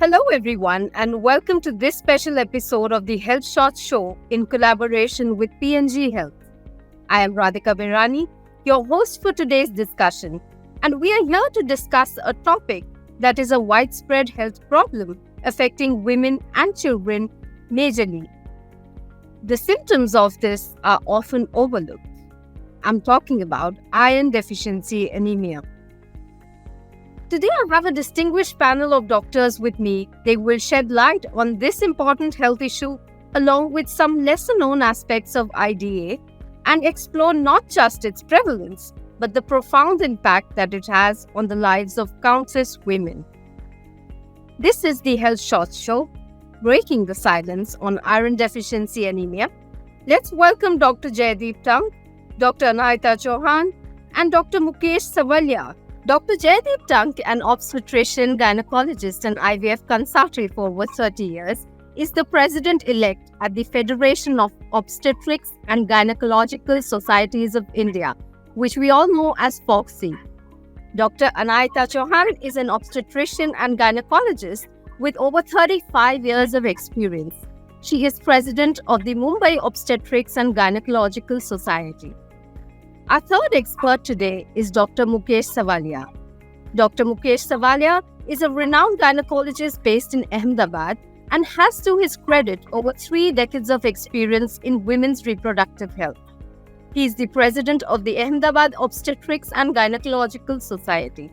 Hello, everyone, and welcome to this special episode of the HealthShots show in collaboration with P&G Health. I am Radhika Bhirani, your host for today's discussion, and we are here to discuss a topic that is a widespread health problem affecting women and children majorly. The symptoms of this are often overlooked. I'm talking about Iron Deficiency Anemia. Today, I have a distinguished panel of doctors with me. They will shed light on this important health issue along with some lesser-known aspects of IDA and explore not just its prevalence, but the profound impact that it has on the lives of countless women. This is the HealthShots show, breaking the silence on iron deficiency anemia. Let's welcome Dr. Jaydeep Tank, Dr. Anahita Chauhan, and Dr. Mukesh Savaliya. Dr. Jaydeep Tank, an obstetrician, gynecologist, and IVF consultant for over 30 years, is the president-elect at the Federation of Obstetrics and Gynecological Societies of India, which we all know as FOGSI. Dr. Anahita Chauhan is an obstetrician and gynecologist with over 35 years of experience. She is president of the Mumbai Obstetrics and Gynecological Society. Our third expert today is Dr. Mukesh Savaliya. Dr. Mukesh Savaliya is a renowned gynecologist based in Ahmedabad and has to his credit over 3 decades of experience in women's reproductive health. He is the president of the Ahmedabad Obstetrics and Gynecological Society.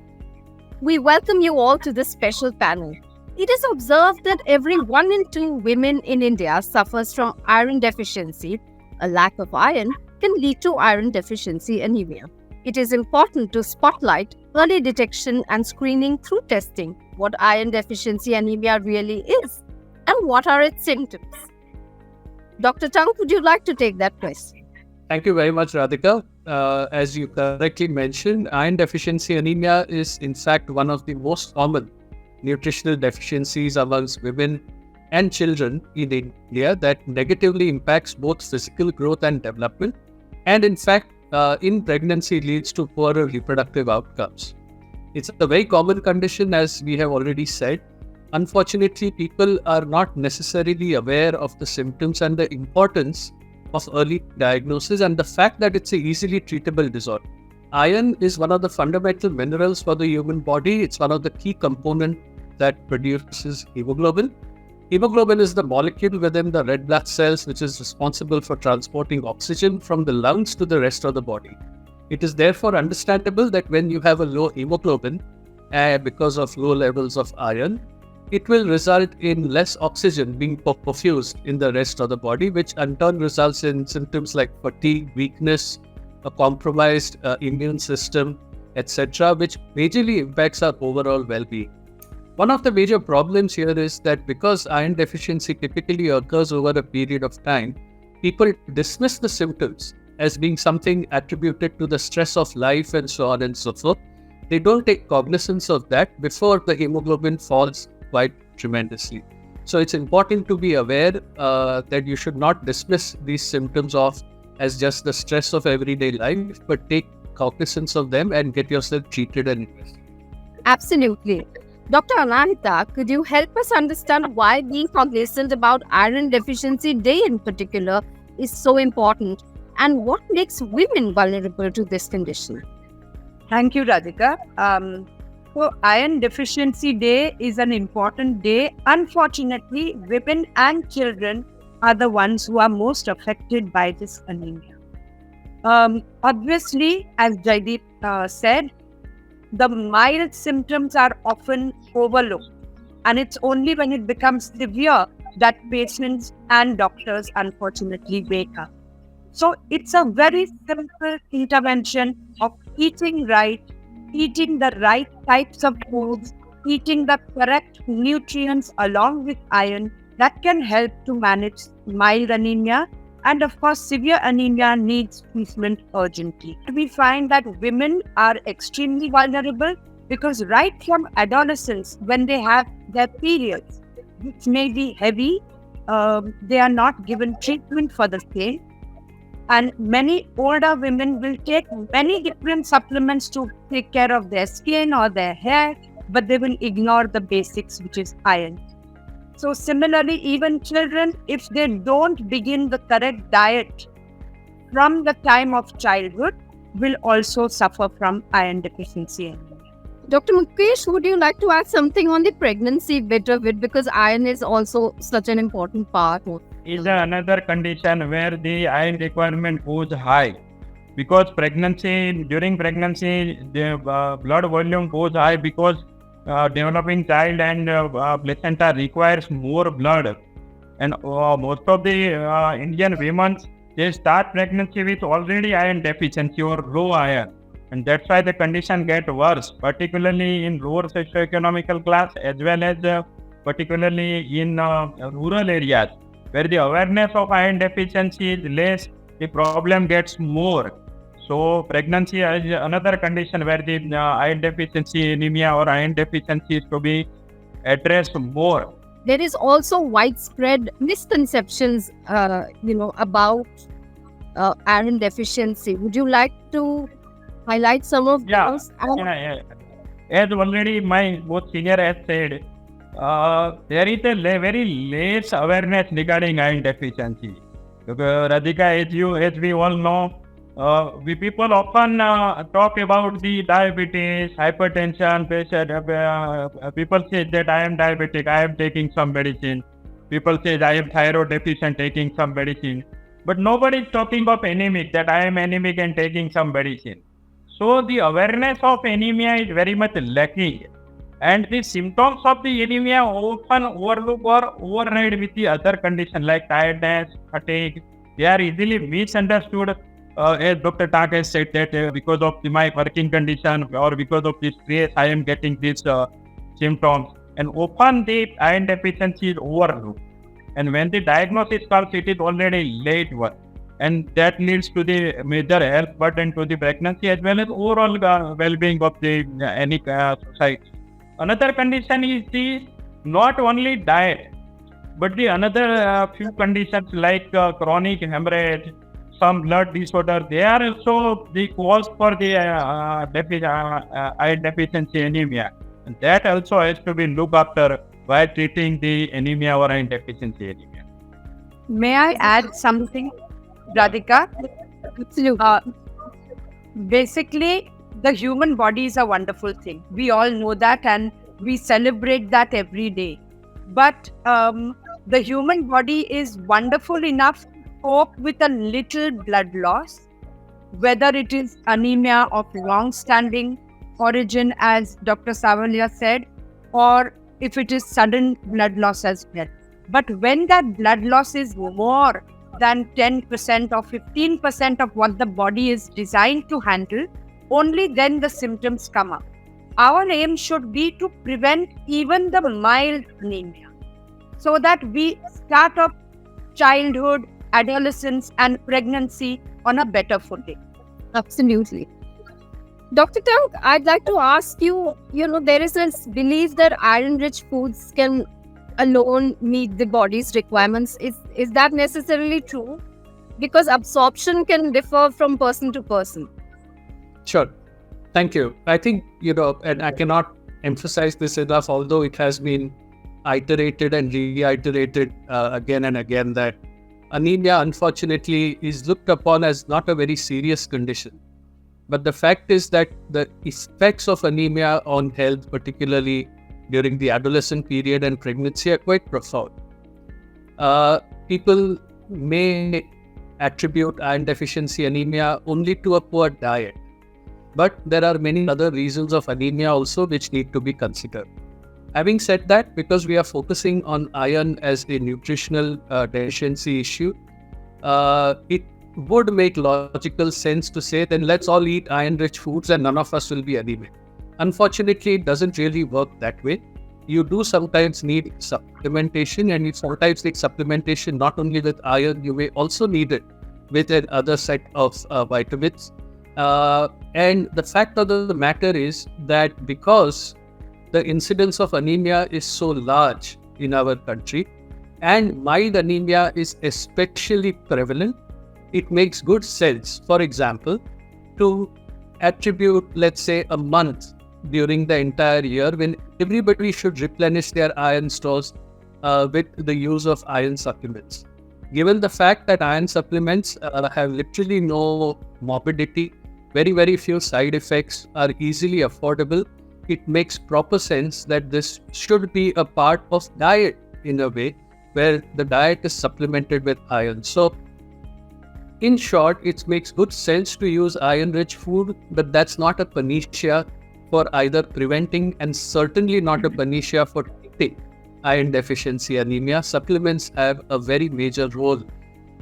We welcome you all to this special panel. It is observed that every 1 in 2 women in India suffers from iron deficiency. A lack of iron can lead to iron deficiency anemia. It is important to spotlight early detection and screening through testing what iron deficiency anemia really is and what are its symptoms. Dr. Tank, would you like to take that question? Thank you very much, Radhika. As you correctly mentioned, iron deficiency anemia is in fact one of the most common nutritional deficiencies amongst women and children in India that negatively impacts both physical growth and development, and in fact, in pregnancy leads to poorer reproductive outcomes. It's a very common condition, as we have already said. Unfortunately, people are not necessarily aware of the symptoms and the importance of early diagnosis and the fact that it's an easily treatable disorder. Iron is one of the fundamental minerals for the human body. It's one of the key components that produces hemoglobin. Hemoglobin is the molecule within the red blood cells which is responsible for transporting oxygen from the lungs to the rest of the body. It is therefore understandable that when you have a low hemoglobin, because of low levels of iron, it will result in less oxygen being perfused in the rest of the body, which in turn results in symptoms like fatigue, weakness, a compromised immune system, etc., which majorly impacts our overall well-being. One of the major problems here is that because iron deficiency typically occurs over a period of time, people dismiss the symptoms as being something attributed to the stress of life and so on and so forth. They don't take cognizance of that before the hemoglobin falls quite tremendously. So it's important to be aware that you should not dismiss these symptoms off as just the stress of everyday life, but take cognizance of them and get yourself treated and investigated. Absolutely. Dr. Anahita, could you help us understand why being cognizant about Iron Deficiency Day in particular is so important and what makes women vulnerable to this condition? Thank you, Radhika. So Iron Deficiency Day is an important day. Unfortunately, women and children are the ones who are most affected by this anemia. Obviously, as Jaydeep said, the mild symptoms are often overlooked, and it's only when it becomes severe that patients and doctors unfortunately wake up. So it's a very simple intervention of eating right, eating the right types of foods, eating the correct nutrients along with iron that can help to manage mild anemia. And of course, severe anemia needs treatment urgently. We find that women are extremely vulnerable because right from adolescence, when they have their periods, which may be heavy, they are not given treatment for the same. And many older women will take many different supplements to take care of their skin or their hair. but they will ignore the basics, which is iron. So similarly, even children, if they don't begin the correct diet from the time of childhood, will also suffer from iron deficiency anemia. Dr. Mukesh, would you like to add something on the pregnancy bit of it, because iron is also such an important part? Is another condition where the iron requirement goes high, because during pregnancy the blood volume goes high, because developing child and placenta requires more blood, and most of the Indian women, they start pregnancy with already iron deficiency or low iron, and that's why the condition get worse, particularly in lower socioeconomical class, as well as particularly in rural areas, where the awareness of iron deficiency is less, the problem gets more. So pregnancy is another condition where the iron deficiency anemia or iron deficiency is to be addressed more. There is also widespread misconceptions, about iron deficiency. Would you like to highlight some of those? As already my both senior has said, there is a very less awareness regarding iron deficiency. Radhika, as we all know, we people often talk about the diabetes, hypertension, pressure. People say that I am diabetic, I am taking some medicine. People say I am thyroid deficient, taking some medicine. But nobody is talking of anemic, that I am anemic and taking some medicine. So the awareness of anemia is very much lacking. And the symptoms of the anemia often overlook or override with the other conditions like tiredness, fatigue. They are easily misunderstood. As Dr. Tank has said that because of my working condition or because of this stress, I am getting these symptoms. And often the iron deficiency is overlooked. And when the diagnosis comes, it is already late one. And that leads to the major health burden to the pregnancy as well as overall well-being of the any society. Another condition is the not only diet, but the another few conditions like chronic hemorrhage, some blood disorder, they are also the cause for the iron deficiency anemia. And that also has to be looked after while treating the anemia or iron deficiency anemia. May I add something, Radhika? Absolutely. Basically, the human body is a wonderful thing. We all know that and we celebrate that every day. But the human body is wonderful enough to cope with a little blood loss, whether it is anemia of long-standing origin, as Dr. Savaliya said, or if it is sudden blood loss as well. But when that blood loss is more than 10% or 15% of what the body is designed to handle, only then the symptoms come up. Our aim should be to prevent even the mild anemia, so that we start off childhood, adolescence and pregnancy on a better footing. Absolutely. Dr. Tank, I'd like to ask you, there is this belief that iron-rich foods can alone meet the body's requirements. Is that necessarily true? Because absorption can differ from person to person. Sure. Thank you. I think, and I cannot emphasize this enough, although it has been iterated and reiterated again and again, that anemia, unfortunately, is looked upon as not a very serious condition. But the fact is that the effects of anemia on health, particularly during the adolescent period and pregnancy, are quite profound. People may attribute iron deficiency anemia only to a poor diet, but there are many other reasons of anemia also which need to be considered. Having said that, because we are focusing on iron as a nutritional deficiency issue, it would make logical sense to say, then let's all eat iron-rich foods and none of us will be anemic. Unfortunately, it doesn't really work that way. You do sometimes need supplementation, and you sometimes need supplementation not only with iron, you may also need it with another set of vitamins. And the fact of the matter is that because the incidence of anemia is so large in our country, and mild anemia is especially prevalent, it makes good sense, for example, to attribute, let's say, a month during the entire year when everybody should replenish their iron stores with the use of iron supplements. Given the fact that iron supplements have literally no morbidity, very, very few side effects, are easily affordable, it makes proper sense that this should be a part of diet in a way where the diet is supplemented with iron. So, in short, it makes good sense to use iron-rich food, but that's not a panacea for either preventing and certainly not a panacea for treating iron deficiency anemia. Supplements have a very major role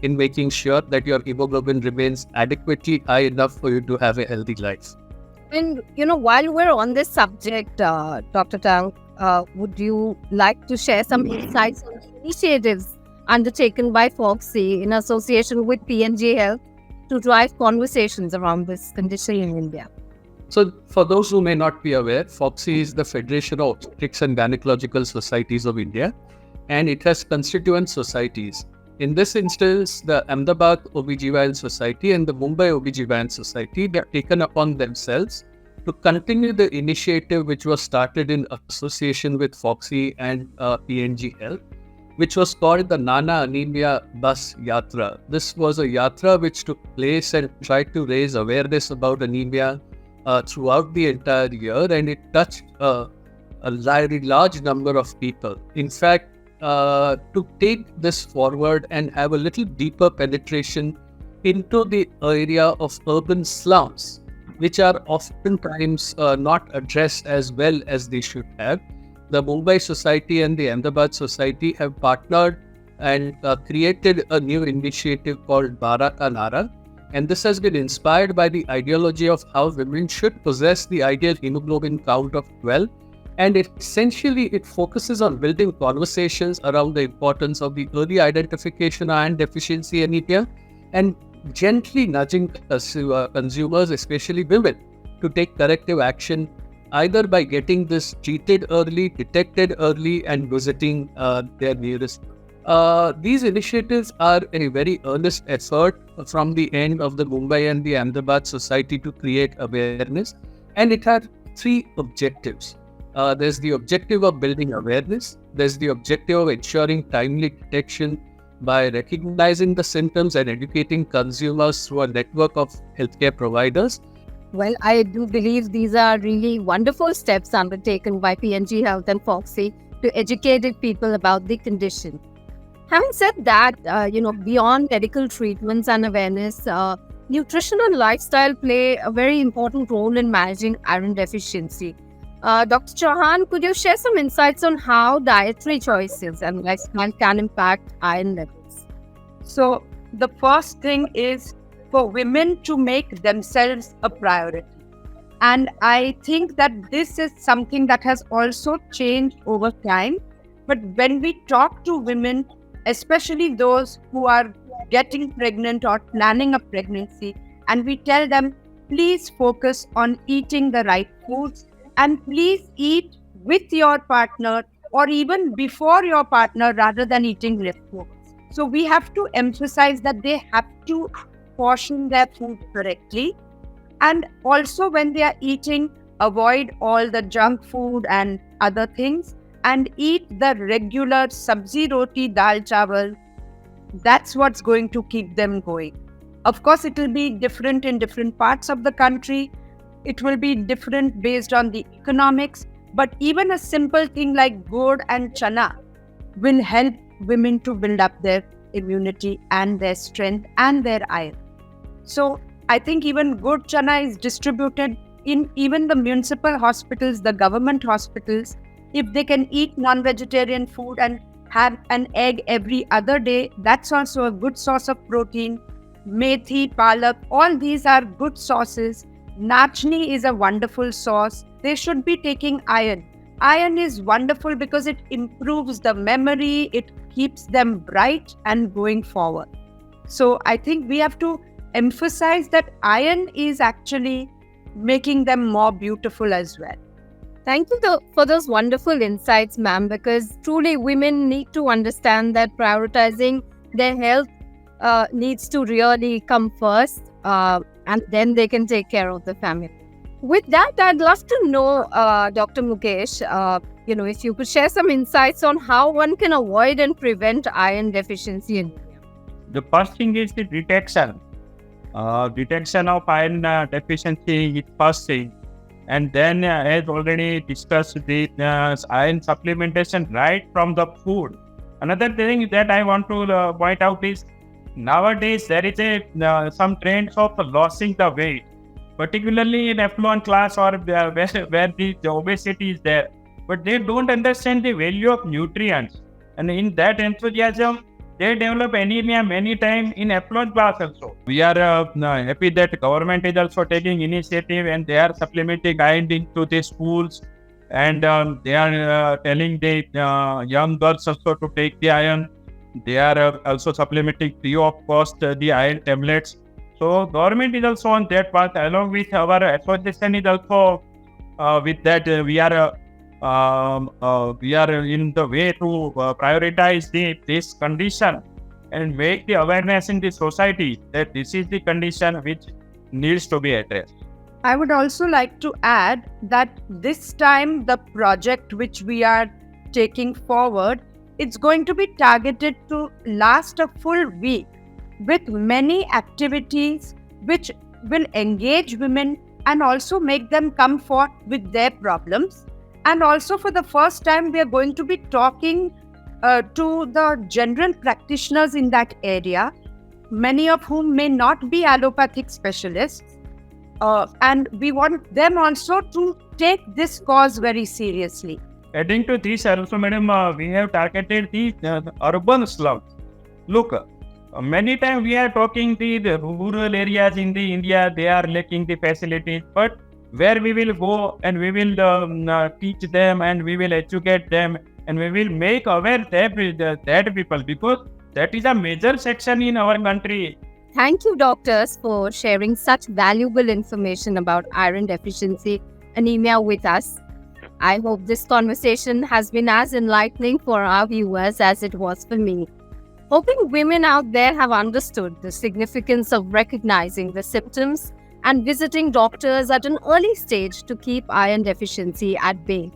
in making sure that your hemoglobin remains adequately high enough for you to have a healthy life. And, while we're on this subject, Dr. Tank, would you like to share some insights on initiatives undertaken by Foxy in association with P&G Health to drive conversations around this condition in India? So, for those who may not be aware, Foxy is the Federation of Obstetrics and Gynecological Societies of India, and it has constituent societies. In this instance, the Ahmedabad OBGYN Society and the Mumbai OBGYN Society, they have taken upon themselves to continue the initiative which was started in association with Foxy and P&G Health, which was called the Nana Anemia Bus Yatra. This was a yatra which took place and tried to raise awareness about anemia throughout the entire year, and it touched a very large number of people. In fact, to take this forward and have a little deeper penetration into the area of urban slums, which are oftentimes not addressed as well as they should have, the Mumbai Society and the Ahmedabad Society have partnered and created a new initiative called Bharata Nara. And this has been inspired by the ideology of how women should possess the ideal hemoglobin count of 12. And essentially, it focuses on building conversations around the importance of the early identification of iron deficiency anemia and gently nudging consumers, especially women, to take corrective action either by getting this treated early, detected early, and visiting their nearest. These initiatives are a very earnest effort from the end of the Mumbai and the Ahmedabad Society to create awareness, and it had three objectives. There's the objective of building awareness, there's the objective of ensuring timely detection by recognizing the symptoms and educating consumers through a network of healthcare providers. Well, I do believe these are really wonderful steps undertaken by P&G Health and Foxy to educate people about the condition. Having said that, beyond medical treatments and awareness, nutrition and lifestyle play a very important role in managing iron deficiency. Dr. Chauhan, could you share some insights on how dietary choices and lifestyle can impact iron levels? So, the first thing is for women to make themselves a priority. And I think that this is something that has also changed over time. But when we talk to women, especially those who are getting pregnant or planning a pregnancy, and we tell them, please focus on eating the right foods and please eat with your partner or even before your partner rather than eating leftovers. So we have to emphasize that they have to portion their food correctly, and also when they are eating, avoid all the junk food and other things and eat the regular sabzi roti dal chawal. That's what's going to keep them going. Of course, it will be different in different parts of the country. It will be different based on the economics, but even a simple thing like gourd and chana will help women to build up their immunity and their strength and their iron. So I think even gourd chana is distributed in even the municipal hospitals, the government hospitals. If they can eat non-vegetarian food and have an egg every other day, that's also a good source of protein. Methi, palak, all these are good sources. Nachni is a wonderful source. They should be taking iron. Iron is wonderful because it improves the memory, it keeps them bright and going forward. So I think we have to emphasize that iron is actually making them more beautiful as well. Thank you for those wonderful insights, ma'am, because truly women need to understand that prioritizing their health needs to really come first, and then they can take care of the family. With that, I'd love to know, Dr. Mukesh, if you could share some insights on how one can avoid and prevent iron deficiency anemia. The first thing is the detection. Detection of iron deficiency is first thing. And then, as already discussed, the iron supplementation right from the food. Another thing that I want to point out is nowadays there is some trends of losing the weight, particularly in affluent class or where the obesity is there. But they don't understand the value of nutrients. And in that enthusiasm, they develop anemia many times in affluent class also. We are happy that government is also taking initiative and they are supplementing iron into the schools, and they are telling the young girls also to take the iron. They are also supplementing free of cost the iron tablets. So government is also on that path, along with our association is also with that. We are in the way to prioritize this condition and make the awareness in the society that this is the condition which needs to be addressed. I would also like to add that this time the project which we are taking forward, it's going to be targeted to last a full week with many activities which will engage women and also make them come forth with their problems. And also for the first time, we are going to be talking to the general practitioners in that area, many of whom may not be allopathic specialists. And we want them also to take this cause very seriously. Adding to this also, madam, we have targeted the urban slums. Look, many times we are talking the rural areas in the India, they are lacking the facilities, but where we will go and we will teach them and we will educate them and we will make aware that people, because that is a major section in our country. Thank you, doctors, for sharing such valuable information about iron deficiency anemia with us. I hope this conversation has been as enlightening for our viewers as it was for me. Hoping women out there have understood the significance of recognizing the symptoms and visiting doctors at an early stage to keep iron deficiency at bay.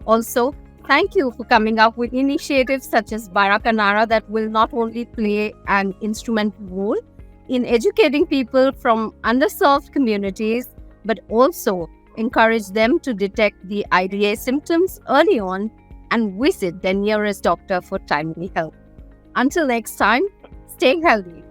Also, thank you for coming up with initiatives such as Barakanara that will not only play an instrumental role in educating people from underserved communities, but also encourage them to detect the IDA symptoms early on and visit their nearest doctor for timely help. Until next time, stay healthy.